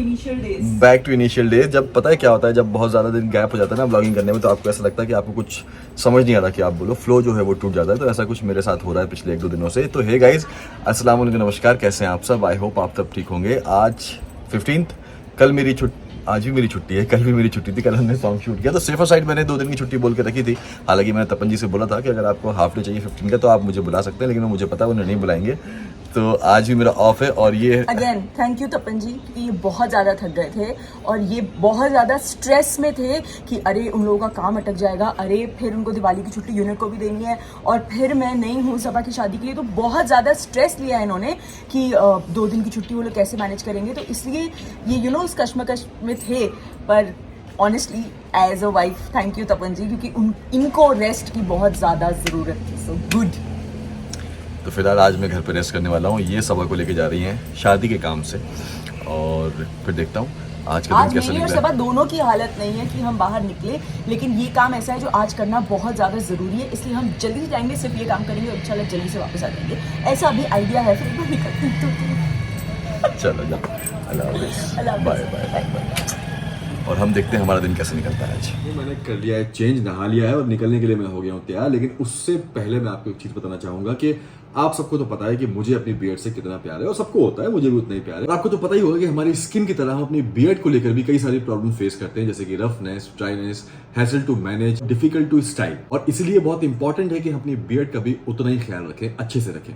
Back to initial days. जब पता है क्या होता है, जब बहुत ज़्यादा दिन गैप हो जाता है ना ब्लॉगिंग करने में, तो आपको ऐसा लगता है कि आपको कुछ समझ नहीं आ रहा कि आप बोलो, फ्लो जो है वो टूट जाता है। तो ऐसा कुछ मेरे साथ हो रहा है पिछले 1-2 दिनों से। तो हे गाइज, अस्सलाम वालेकुम, नमस्कार, कैसे हैं आप सब? आई होप आप सब ठीक होंगे। आज 15th, कल मेरी आज भी मेरी छुट्टी है, कल भी मेरी छुट्टी थी। कल हमने सॉन्ग शूट किया, तो सेफर साइड मैंने 2 दिन की छुट्टी बोल के रखी थी। हालांकि मैंने तपन जी से बोला था कि अगर आपको हाफ डे चाहिए 15 का तो आप मुझे बुला सकते हैं, लेकिन मुझे पता है उन्हें नहीं बुलाएंगे। तो आज भी मेरा ऑफ है। और ये again thank you Tapan ji, क्योंकि ये बहुत ज़्यादा थक गए थे और ये बहुत ज़्यादा स्ट्रेस में थे कि अरे उन लोगों का काम अटक जाएगा, अरे फिर उनको दिवाली की छुट्टी यूनिट को भी देनी है और फिर मैं नहीं हूँ सबा की शादी के लिए। तो बहुत ज़्यादा स्ट्रेस लिया है इन्होंने कि 2 दिन की छुट्टी वो लोग कैसे मैनेज करेंगे। तो इसलिए ये उस कश्मकश में थे। पर honestly as a wife thank you Tapan ji, क्योंकि इनको रेस्ट की बहुत ज़्यादा ज़रूरत थी। So good. तो फिलहाल आज मैं घर पे रेस्ट करने वाला हूँ। ये सबा को लेके जा रही हैं शादी के काम से, और फिर देखता हूँ आज का दिन कैसा निकला। और सबा दोनों की हालत नहीं है कि हम बाहर निकले, लेकिन ये काम ऐसा है जो आज करना बहुत ज़्यादा ज़रूरी है, इसलिए हम जल्दी से जाएंगे, सिर्फ ये काम करेंगे और इंशाल्लाह जल्दी से वापस आ जाएंगे। ऐसा अभी आइडिया है, फिर निकलते हैं। चलो जाओ, अल्लाह बाय बाय बाय। और हम देखते हैं हमारा दिन कैसे निकलता है आज। मैंने कर लिया है चेंज, नहा लिया है और निकलने के लिए मैं हो गया हूँ तैयार। लेकिन उससे पहले मैं आपको एक चीज बताना चाहूंगा कि आप सबको तो पता है कि मुझे अपनी बियर्ड से कितना प्यार है, और सबको होता है, मुझे भी उतना ही प्यार है। और आपको तो पता ही होगा कि हमारी स्किन की तरह हम अपनी बियर्ड को लेकर भी कई सारी प्रॉब्लम फेस करते हैं, जैसे कि roughness, dryness, hassle to manage, difficult to style. और इसलिए बहुत इंपॉर्टेंट है कि हम अपनी बियर्ड का भी उतना ही ख्याल रखें, अच्छे से रखें।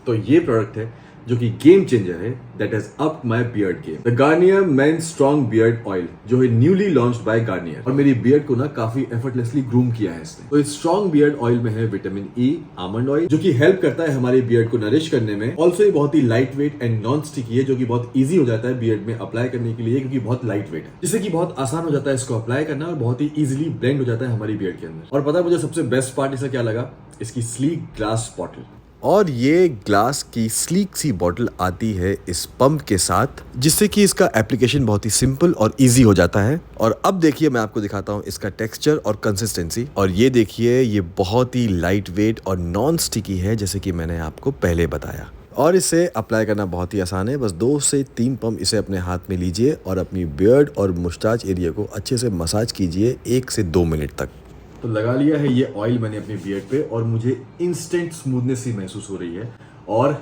तो ये प्रोडक्ट है जो कि गेम चेंजर है, that has अप्ड my beard game. The Garnier men strong beard oil, जो है न्यूली लॉन्च्ड बाय गार्नियर, और मेरी बियर्ड को ना काफी एफर्टलेसली ग्रूम किया है इसने। तो इस स्ट्रॉन्ग बियर्ड ऑयल में है विटामिन ई, आमंड ऑयल, जो कि हेल्प करता है हमारी बियर्ड को नरिश करने में। ऑल्सो ये बहुत ही light weight and non sticky है, जो कि बहुत ईजी हो जाता है बियर्ड में अप्लाई करने के लिए, क्योंकि बहुत लाइट वेट है, जिससे कि बहुत आसान हो जाता है इसको अप्लाई करना और बहुत ही इजिली ब्लेंड हो जाता है हमारी बियर्ड के अंदर। और पता है मुझे सबसे बेस्ट पार्ट इसका क्या लगा? इसकी स्लीक ग्लास बॉटल। और ये ग्लास की स्लीक सी बॉटल आती है इस पंप के साथ, जिससे कि इसका एप्लीकेशन बहुत ही सिंपल और इजी हो जाता है। और अब देखिए मैं आपको दिखाता हूँ इसका टेक्सचर और कंसिस्टेंसी। और ये देखिए, ये बहुत ही लाइट वेट और नॉन स्टिकी है, जैसे कि मैंने आपको पहले बताया। और इसे अप्लाई करना बहुत ही आसान है। बस 2 से 3 पंप इसे अपने हाथ में लीजिए और अपनी बियर्ड और मुस्टाच एरिया को अच्छे से मसाज कीजिए 1 से 2 मिनट तक। तो लगा लिया है ये ऑयल मैंने अपनी बियर्ड पे, और मुझे इंस्टेंट स्मूथनेस ही महसूस हो रही है। और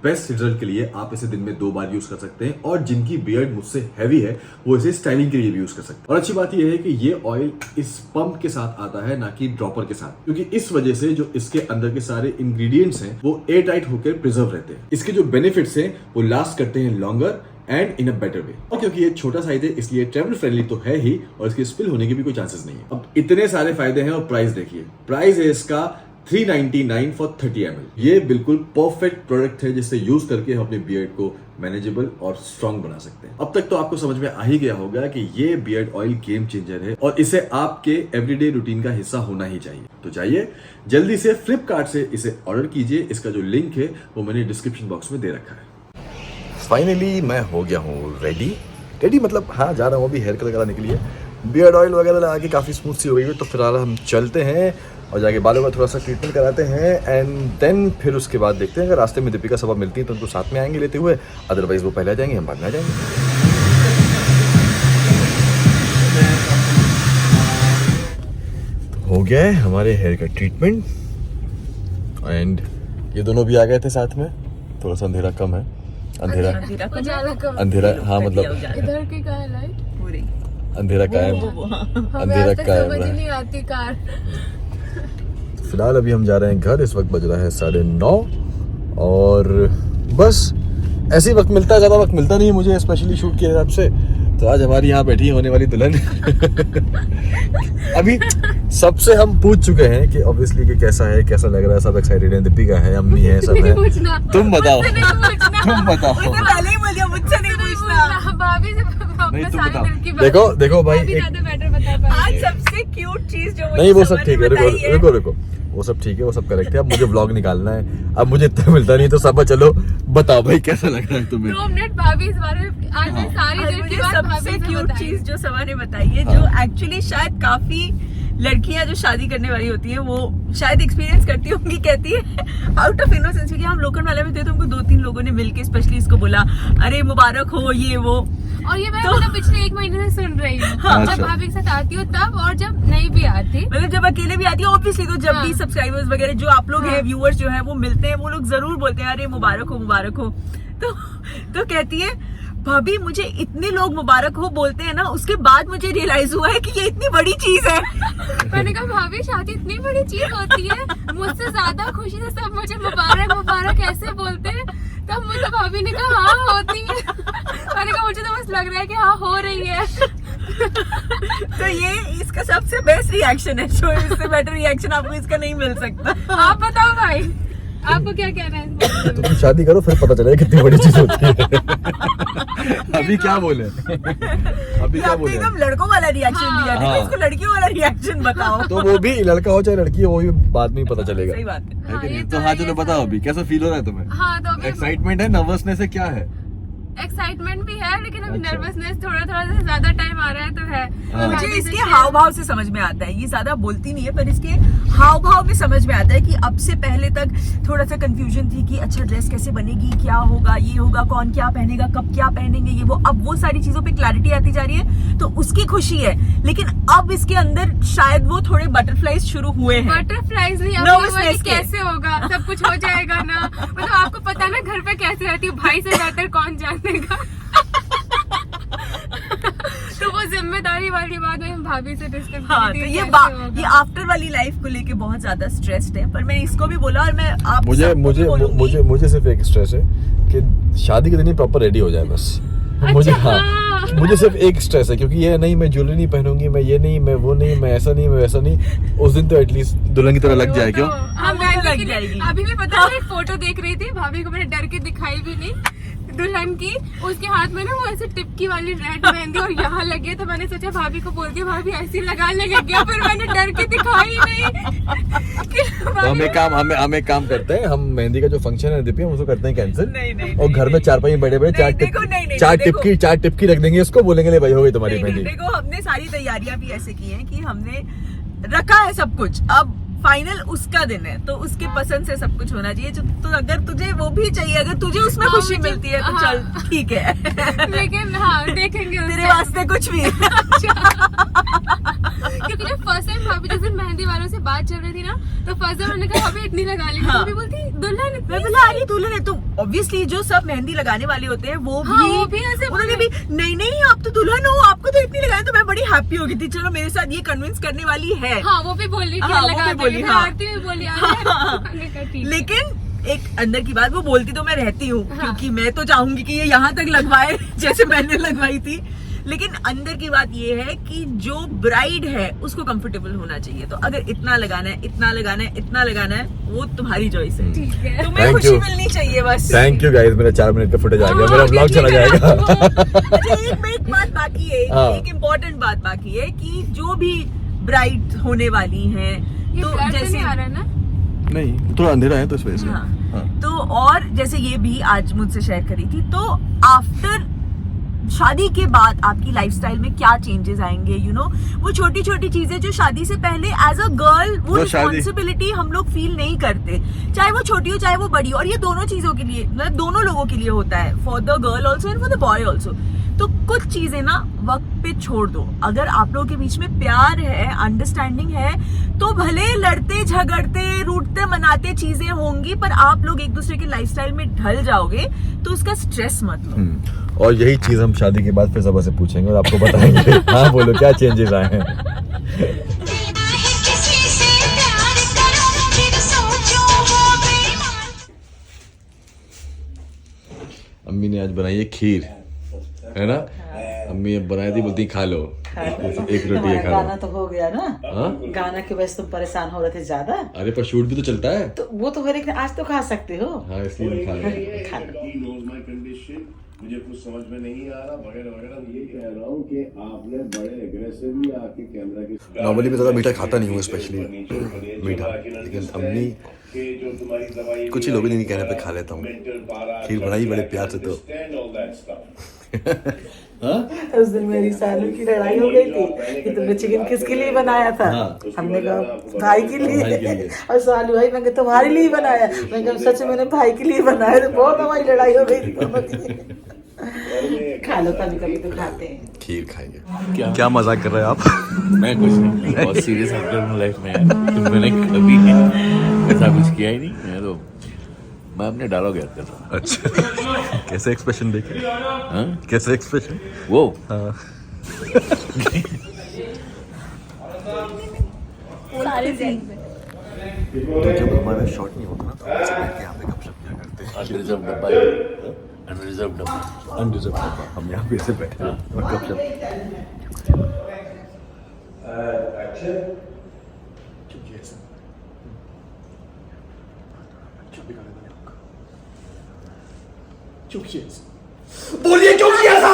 बेस्ट रिजल्ट के लिए आप इसे दिन में 2 बार यूज कर सकते हैं, और जिनकी बियर्ड मुझसे हैवी है वो इसे स्टाइलिंग के लिए भी यूज कर सकते हैं। और अच्छी बात यह है कि ये ऑयल इस पंप के साथ आता है, ना कि ड्रॉपर के साथ, क्योंकि इस वजह से जो इसके अंदर के सारे इंग्रेडिएंट्स हैं वो एयर टाइट होकर प्रिजर्व रहते हैं। इसके जो बेनिफिट्स हैं वो लास्ट करते हैं longer and in a better way. और क्योंकि ये छोटा साइज है इसलिए ट्रेवल फ्रेंडली तो है ही, और इसके स्पिल होने के भी कोई चांसेस नहीं है। अब इतने सारे फायदे हैं और प्राइस देखिए, प्राइस है इसका 399 फॉर 30 ml। ये बिल्कुल परफेक्ट प्रोडक्ट है जिससे यूज करके हम अपने बियर्ड को मैनेजेबल और स्ट्रॉन्ग बना सकते हैं। अब तक तो आपको समझ में आ ही गया होगा कि ये बियर्ड ऑयल गेम चेंजर है और इसे आपके एवरीडे रूटीन का हिस्सा होना ही चाहिए। तो जाइए जल्दी से फ्लिपकार्ट से इसे ऑर्डर कीजिए। इसका जो लिंक है वो मैंने डिस्क्रिप्शन बॉक्स में दे रखा है। फाइनली मैं हो गया हूँ रेडी मतलब हाँ, जा रहा हूँ अभी हेयर कलर कराने के लिए। बियर्ड ऑयल वगैरह लगा के काफ़ी स्मूथ सी हो गई है। तो फिलहाल हम चलते हैं और जाके बालों का थोड़ा सा ट्रीटमेंट कराते हैं, एंड देन फिर उसके बाद देखते हैं अगर रास्ते में दीपिका सबा मिलती है तो उनको साथ में आएंगे लेते हुए, अदरवाइज वो पहले आ जाएंगे, हम बाद में आ जाएंगे। तो हो गया है हमारे हेयर का ट्रीटमेंट, एंड ये दोनों भी आ गए थे साथ में। थोड़ा सा अंधेरा कम है, अंधेरा हाँ, मतलब इधर की का है लाइट पूरी, अंधेरा कायम, अंधेरा कायम नहीं आती कार। फिलहाल अभी हम जा रहे हैं घर। इस वक्त बज रहा है 9:30, और बस ऐसे ही वक्त मिलता है, ज़्यादा वक्त मिलता नहीं है मुझे स्पेशली शूट के हिसाब से। तो आज हमारी यहाँ बैठी होने वाली दुल्हन अभी सबसे हम पूछ चुके हैं कि ऑब्वियसली कि कैसा है, कैसा लग रहा है, सब एक्साइटेड है, दीपिका है, अम्मी है, सब है। तुम बताओ, तुम बताओ। पहले ही बोल दिया, मुझसे नहीं पूछना। भाभी से नहीं, तुम बताओ। देखो भाई, आज सबसे क्यूट चीज जो नहीं वो सब ठीक है, रुको वो सब ठीक है, वो सब करेक्ट है। अब मुझे व्लॉग निकालना है, अब मुझे इतना मिलता नहीं, तो सब चलो बताओ भाई कैसा लग रहा है तुम्हें। 2 मिनट भाभी इस बारे में आज मैं सारी देर की बात सबसे क्यूट चीज जो सवा ने बताई है, जो एक्चुअली शायद काफी लड़कियां जो शादी करने वाली होती है वो शायद एक्सपीरियंस करती होंगी, कहती है आउट ऑफ इनोसेंस, क्योंकि हम लोकल वाले में थे तो हमको 2-3 लोगों ने मिलके स्पेशली इसको बोला अरे मुबारक हो ये वो। और ये मैं तो- मतलब पिछले 1 महीने से सुन रही हूँ। हाँ, जब अच्छा। भाभी के साथ आती हो तब, और जब नहीं भी आती। मतलब जब अकेले भी आती है ऑब्वियसली, तो जब हाँ। भी सब्सक्राइबर्स वगैरह जो आप लोग हैं, व्यूअर्स जो हैं वो मिलते हैं, वो लोग जरूर बोलते हैं अरे मुबारक हो मुबारक हो। तो कहती है भाभी मुझे इतने लोग मुबारक हो बोलते हैं ना, उसके बाद मुझे रियलाइज हुआ है कि ये इतनी बड़ी चीज है। मैंने कहा भाभी शादी इतनी बड़ी चीज होती है, मुझसे ज्यादा खुशी से सब मुझे मुबारक मुबारक ऐसे बोलते हैं। तब मुझे भाभी ने कहा हाँ होती है। मैंने कहा मुझे तो बस लग रहा है कि हाँ हो रही है। तो ये इसका सबसे बेस्ट रिएक्शन है, जो इससे बेटर रिएक्शन आपको इसका नहीं मिल सकता। आप बताओ भाई, आपको क्या कहना है इस बारे में? तुम शादी करो फिर पता चलेगा कितनी बड़ी चीज होती है। अभी क्या बोले, अभी ये क्या आपने बोले? एकदम लड़कों वाला रिएक्शन दिया था, हाँ। इसको लड़कियों वाला रिएक्शन बताओ। तो वो भी लड़का हो चाहे लड़की हो, वो भी बाद में ही पता चलेगा। सही बात है। है कि हाँ, नहीं? ये तो तो हाँ है, चलो ये बताओ तो अभी कैसा फील हो रहा है तुम्हें? हाँ तो अभी एक्साइटमेंट है, नर्वसनेस है, क्या है? एक्साइटमेंट भी है, लेकिन अभी अच्छा। नर्वसनेस थोड़ा से ज्यादा टाइम आ रहा है तो है। हाँ। मुझे भाभी से इसके share- हाव भाव से समझ में आता है, ये ज्यादा बोलती नहीं है पर इसके हाव भाव में समझ में आता है कि अब से पहले तक थोड़ा सा कंफ्यूजन थी कि अच्छा ड्रेस कैसे बनेगी, क्या होगा, ये होगा, कौन क्या पहनेगा, कब क्या पहनेंगे, ये वो। अब वो सारी चीजों पे क्लैरिटी आती जा रही है तो उसकी खुशी है, लेकिन अब इसके अंदर शायद वो थोड़े बटरफ्लाइज शुरू हुए हैं। बटरफ्लाइज नहीं, Nervousness अब ये के। कैसे होगा, सब कुछ हो जाएगा ना। मतलब आपको पता ना घर पे कैसे रहती है, भाई से बेहतर कौन जानेगा। तो वो जिम्मेदारी वाली बात मैं भाभी से डिस्कस हाँ, तो की थी, ये कैसे होगा। ये आफ्टर वाली लाइफ को लेके बहुत ज्यादा स्ट्रेस्ड है, पर मैंने इसको भी बोला और मैं आप मुझे सबको भी मुझे बोलूंगी। मुझे मुझे सिर्फ एक स्ट्रेस है कि शादी के दिन ही प्रॉपर रेडी हो जाए बस। मुझे हाँ, मुझे सिर्फ एक स्ट्रेस है, क्योंकि ये नहीं मैं ज्वेलरी नहीं पहनूंगी, मैं ये नहीं, मैं वो नहीं, मैं ऐसा नहीं, मैं वैसा नहीं। उस दिन तो एटलीस्ट दुल्हन की तरह लग जाए क्यों? हाँ, वो मैं तो लग लेकिन जाएगी। अभी भी पता है, एक फोटो देख रही थी, भाभी को मैंने डर के दिखाई भी नहीं, दुल्हन की। उसके हाथ में ना वो ऐसे टिपकी वाली रेड मेहंदी और यहाँ लगी है, तो मैंने सोचा भाभी को बोल दिया भाभी ऐसी लगाने लग गया, फिर मैंने डर के दिखाई नहीं कि तो भाभी- हम एक काम करते हैं, हम मेहंदी का जो फंक्शन है दीपी, हम उसको करते हैं कैंसिल। नहीं, नहीं, और घर में नहीं, 4-5 बड़े बड़े नहीं, देखो, नहीं, नहीं, देखो। चार टिपकी रख देंगे, इसको बोलेंगे ले भाई हो गई तुम्हारी नहीं, नहीं, मेहंदी। देखो हमने सारी तैयारियां भी ऐसे की हैं कि हमने रखा है सब कुछ, अब फाइनल उसका दिन है तो उसके पसंद से सब कुछ होना चाहिए। तो अगर तुझे वो भी चाहिए, अगर तुझे उसमें हाँ, खुशी मुझे- मिलती है तो हाँ। चल ठीक है। लेकिन हाँ देखेंगे तेरे उससे। वास्ते कुछ भी। क्योंकि जब फर्स्ट टाइम भाभी जिस दिन मेहंदी वालों से बात चल रही थी ना, तो फर्स्ट टाइम मैंने कहा भाभी इतनी लगा ली, हाँ। भाभी बोलती दुल्हन इतनी मैं बोला अरे दुल्हन है तो ऑब्वियसली जो सब मेहंदी लगाने वाले होते हैं वो हाँ, भी वो भी ऐसे उन्होंने भी नहीं नहीं आप तो दुल्हन हो, आपको तो इतनी लगाए, तो मैं बड़ी हैप्पी हो गई थी, चलो मेरे साथ ये कन्विंस करने वाली है। हाँ वो भी बोली कि हाँ, वो लगा भी बोली, देंगे, हाँ। आरती भी बोली हाँ। मैंने कहा ठीक है। लेकिन एक अंदर की बात, वो बोलती तो मैं रहती हूँ हाँ। क्योंकि मैं तो चाहूंगी कि ये यहाँ तक लगवाए जैसे मैंने लगवाई थी, लेकिन अंदर की बात ये है कि जो ब्राइड है उसको कंफर्टेबल होना चाहिए। तो अगर इतना लगाना है, इतना लगाना है, इतना लगाना है, वो तुम्हारी चॉइस है, ठीक है। तुम्हें Thank खुशी you. मिलनी चाहिए बस। थैंक यू गाइस, मेरा 4 मिनट का फुटेज आ गया, मेरा ब्लॉग चला जाएगा। अच्छा एक बात बाकी है, हाँ। एक इम्पोर्टेंट बात बाकी है कि जो भी ब्राइड होने वाली हैं ये तो ब्लर तो जैसे नहीं आ रहा है ना? नहीं थोड़ा अंधेरा है तो इस वजह से। हाँ। हाँ। तो और जैसे ये भी आज मुझसे शेयर करी थी, तो आफ्टर शादी के बाद आपकी लाइफस्टाइल में क्या चेंजेस आएंगे, यू नो वो छोटी छोटी चीजें जो शादी से पहले एज अ गर्ल वो वो शादी- रिस्पॉन्सिबिलिटी हम लोग फील नहीं करते, चाहे वो छोटी हो चाहे वो बड़ी हो, और ये दोनों चीजों के लिए, मतलब दोनों लोगों के लिए होता है, for the girl also and for the boy also. तो कुछ चीजें ना वक्त पे छोड़ दो। अगर आप लोगों के बीच में प्यार है, अंडरस्टैंडिंग है, तो भले लड़ते झगड़ते रूठते मनाते चीजें होंगी, पर आप लोग एक दूसरे के लाइफस्टाइल में ढल जाओगे, तो उसका स्ट्रेस मत लो। और यही चीज हम शादी के बाद फिर सबसे से पूछेंगे और आपको बताएंगे। हाँ बोलो क्या चेंजेस आए हैं। किसी से प्यार करो फिर सोचो वो बेईमान। अम्मी ने आज बनाई है खीर, है ना? अम्मी अब बनाई थी, बोलती खा लो, एक रोटी है खा गाना लो। तो हो गया ना। हाँ? गाना की वजह से तुम परेशान हो रहे थे ज्यादा, अरे पर शूट भी तो चलता है। तो वो तो है, लेकिन आज तो खा सकते हो। हाँ इसलिए हम खा रहे हैं। खा लो। knows my condition, मुझे कुछ समझ में नहीं आ रहा वगैरह वगैरह। ये कह रहा हूँ कि आपने बड़े एग्रेसिवली आके कैमरा के नॉर्मली मैं ज़्यादा मीठा खाता नहीं हूँ, स्पेशली मीठा, लेकिन अम्मी जो तुम्हारी दवाई कुछ ही लोग नहीं कहने पे खा लेता हूँ। खीर बनाई बड़े प्यार से तो। उस दिन मेरी सालू की लड़ाई हो गई थी कि तुमने चिकन किसके लिए बनाया था। हमने कहा भाई के लिए। और सालू भाई मैंने तुम्हारे लिए बनाया। मैं कहा सच में मैंने भाई के लिए बनाया। तो बहुत हमारी लड़ाई हो गई थी दोनों की। खा लो, कभी कभी तो खाते हैं। खीर खाएंगे। क्या मजाक कर रहे हैं आप? मैं कुछ नहीं, बहुत सीरियस एक्टर हूँ लाइफ में यार। तो मैंने कभी ऐसा कुछ किया ही नहीं। मैं अपने डायलॉग याद कर रहा हूँ। अच्छा कैसे एक्सप्रेशन देखे? हाँ? कैसे एक्सप्रेशन? वो हाँ। सारे सीन में तो जब हमारा शॉट नहीं होता ना तो हम ऐसे बैठ के यहाँ पे गपशप किया करते हैं। अनरिजर्व डब्बा है, अनरिजर्व डब्बा। अनरिजर्व डब्बा, हम यहाँ पे ऐसे बैठे हैं और गपशप। बोलिए क्यों किया था?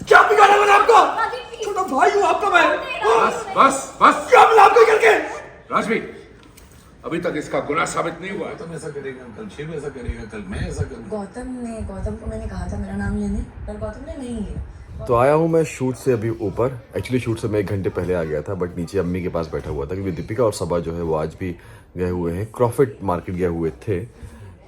क्या बिगाड़ा मैंने आपको? छोटा भाई हूँ आपका मैं। बस क्या मिला आपको करके? राजवीर, अभी तक इसका गुनाह साबित नहीं हुआ है। तुम ऐसा करेगा, कल शिव ऐसा करेगा, कल मैं ऐसा करूँगा। गौतम को मैंने कहा था मेरा नाम लेने, पर गौतम ने नहीं लिया। तो आया हूँ मैं शूट से अभी ऊपर। एक्चुअली शूट से मैं 1 घंटे पहले आ गया था, बट नीचे अम्मी के पास बैठा हुआ था क्योंकि दीपिका और सबा जो है वो आज भी गए हुए हैं, क्रॉफर्ड मार्केट गए हुए थे।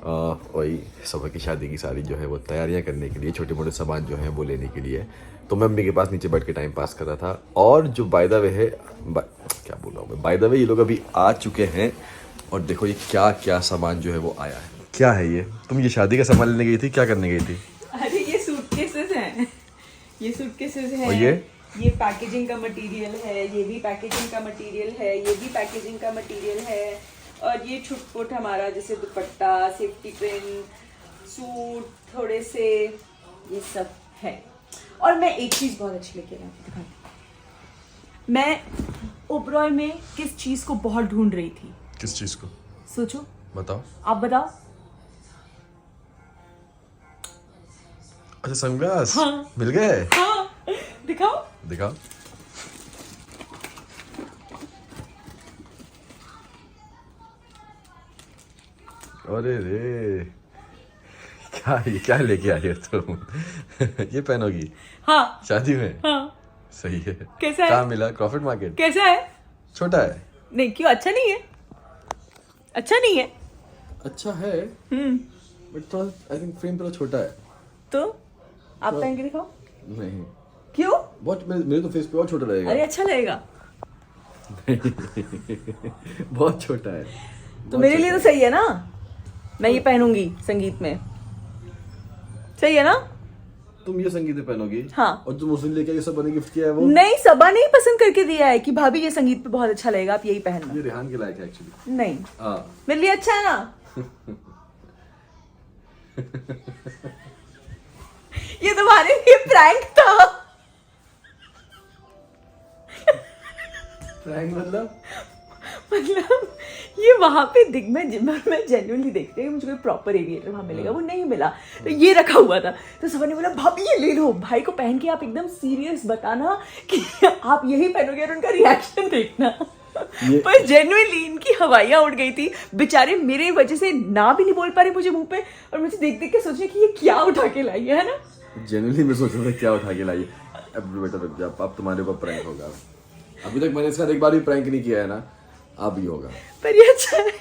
वही सबा की शादी की सारी जो है वो तैयारियां करने के लिए, छोटे मोटे सामान जो है वो लेने के लिए। तो मैं अम्मी के पास नीचे बैठ के टाइम पास कर रहा था। और जो बाय द वे है, क्या बोल रहा हूँ मैं, बाय द वे ये लोग अभी आ चुके हैं। और देखो ये क्या क्या सामान जो है वो आया है। क्या है ये? तुम ये शादी का सामान लेने गई थी, क्या करने गई थी? अरे ये सूटकेसेस हैं, ये सूटकेसेस हैं। और ये पैकेजिंग का मटेरियल है, ये भी पैकेजिंग का मटेरियल है, ये भी पैकेजिंग का मटेरियल है। और ये छुटपुट हमारा जैसे दुपट्टा, सेफ्टी पिन, सूट, थोड़े से ये सब है। और मैं एक चीज़ बहुत अच्छी लेके आई हूँ, दिखाती। मैं ओबरॉय में किस चीज़ को बहुत ढूंढ रही थी। किस चीज को? सोचो, बताओ। आप बताओ। अच्छा सनग्लास। हाँ। मिल गए? हाँ, दिखाओ। दिखाओ। अरे रे, क्या लेके आई हो तुम? ये पहनोगी हाँ शादी में? हाँ। सही है। कैसा है? कहाँ मिला? Crawford market. कैसा है? छोटा है? नहीं, क्यों? अच्छा नहीं है? अच्छा नहीं है? अच्छा है बट थोड़ा आई थिंक फ्रेम थोड़ा छोटा है। तो आप पहन के दिखाओ। नहीं, क्यों? बहुत मेरे तो फेस पे और छोटा रहेगा। अरे अच्छा लगेगा। बहुत छोटा है। तो मेरे लिए तो सही है ना, मैं ये पहनूंगी संगीत में। सही है ना? तुम ये संगीत में पहनोगी? हाँ। और तुम उस दिन लेके ये सब बने गिफ्ट किया है वो? नहीं, सबा नहीं पसंद करके दिया है कि भाभी ये संगीत पे बहुत अच्छा लगेगा, आप यही पहनना। ये रेहान के लायक है एक्चुअली। नहीं, हाँ। मेरे लिए अच्छा है ना। ये तुम्हारे लिए प्रैंक था। प्रैंक मतलब ये वहां पे दिख, मैं जेन्युइनली देखती हूँ मुझे कोई प्रॉपर एविएटर वहां मिलेगा, वो नहीं मिला। तो ये रखा हुआ था, तो सबने बोला भाभी ये ले लो, भाई को पहन के आप एकदम सीरियस बताना कि आप यही पहनोगे और उनका रिएक्शन देखना। पर जेन्युइनली इनकी हवाइयाँ उड़ गई थी बेचारे, मेरे वजह से ना भी नहीं बोल पा रहे मुझे मुंह पे, और मुझे देख देख के सोचे कि ये क्या उठा के लाई है ना। जेन्युइनली मैं सोच रहा था क्या उठा के लाइए। अब बेटा अब तुम्हारे ऊपर प्रैंक होगा। अभी तक मैंने इसका एक बार भी प्रैंक नहीं किया है ना, अब ही होगा। पर ये अच्छा है।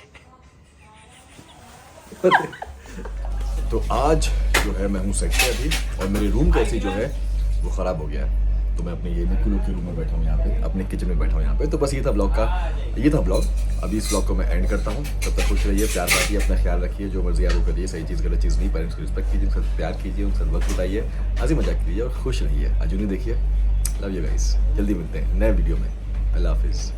तो आज जो है मैं हूँ सेट पे अभी, और मेरी रूम कैसी जो है वो ख़राब हो गया है। तो मैं अपने ये निकुलो के रूम में बैठा हूँ यहाँ पे, अपने किचन में बैठा हूँ यहाँ पे। तो बस ये था ब्लॉग। अभी इस ब्लॉग को मैं एंड करता हूँ। तब तक खुश रहिए, प्यार बांटिए, अपना ख्याल रखिए, जो मर्जी आप वो करिए, सही चीज़ गलत चीज़ नहीं, पेरेंट्स को रिस्पेक्ट कीजिए, उनसे प्यार कीजिए, उनसे वक्त बिताइए, हंसी मजाक कीजिए और खुश रहिए। अजुनी देखिए। लव यू गाइस, जल्दी मिलते हैं नए वीडियो में। अल्लाह हाफिज़।